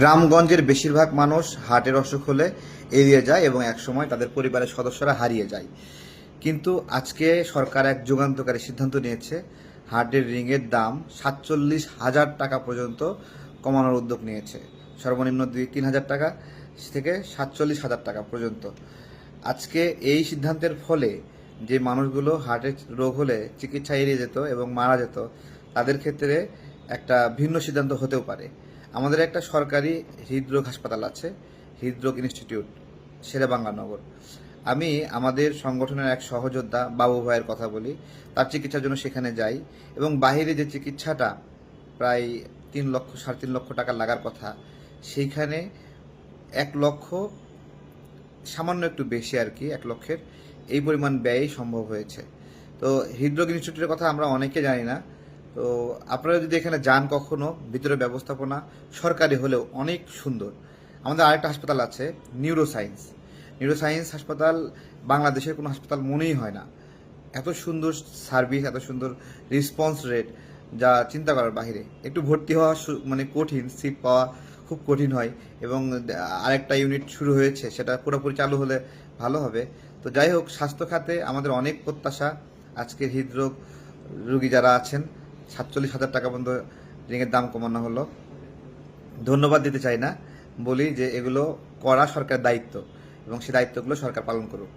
গ্রামগঞ্জের বেশিরভাগ মানুষ হার্টের অসুখ হলে এড়িয়ে যায় এবং একসময় তাদের পরিবারের সদস্যরা হারিয়ে যায়। কিন্তু আজকে সরকার এক যুগান্তকারী সিদ্ধান্ত নিয়েছে, হার্টের রিংয়ের দাম ৪৭,০০০ টাকা পর্যন্ত কমানোর উদ্যোগ নিয়েছে। সর্বনিম্ন ২-৩ হাজার টাকা থেকে ৪৭,০০০ টাকা পর্যন্ত। আজকে এই সিদ্ধান্তের ফলে যে মানুষগুলো হার্টের রোগ হলে চিকিৎসা এড়িয়ে যেত এবং মারা যেত, তাদের ক্ষেত্রে একটা ভিন্ন সিদ্ধান্ত হতেও পারে। আমাদের একটা সরকারি হৃদরোগ হাসপাতাল আছে, হৃদরোগ ইনস্টিটিউট, শেরেবাংলা নগর। আমি আমাদের সংগঠনের এক সহযোদ্ধা বাবু ভাইয়ের কথা বলি। তার চিকিৎসার জন্য সেখানে যাই এবং বাহিরে যে চিকিৎসাটা প্রায় ৩ লক্ষ ৩.৫ লক্ষ টাকা লাগার কথা, সেইখানে ১ লক্ষ, সামান্য একটু বেশি আর কি, ১ লক্ষের এই পরিমাণ ব্যয় সম্ভব হয়েছে। তো হৃদরোগ ইনস্টিটিউটের কথা আমরা অনেকে জানি না। তো আপনারা যদি এখানে যান কখনো, ভিতরে ব্যবস্থাপনা সরকারি হলেও অনেক সুন্দর। আমাদের আরেকটা হাসপাতাল আছে, নিউরোসায়েন্স হাসপাতাল। বাংলাদেশের কোনো হাসপাতাল মনেই হয় না, এত সুন্দর সার্ভিস, এত সুন্দর রেসপন্স রেট, যা চিন্তা করার বাহিরে। একটু ভর্তি হওয়া মানে কঠিন, সিট পাওয়া খুব কঠিন হয় এবং আরেকটা ইউনিট শুরু হয়েছে, সেটা পুরোপুরি চালু হলে ভালো হবে। তো যাই হোক, স্বাস্থ্য খাতে আমাদের অনেক প্রত্যাশা। আজকের হৃদরোগ রোগী যারা আছেন, ৪৭,০০০ টাকা পর্যন্ত রিংয়ের দাম কমানো হলো। ধন্যবাদ দিতে চাই না, বলি যে এগুলো করা সরকারের দায়িত্ব এবং সেই দায়িত্বগুলো সরকার পালন করুক।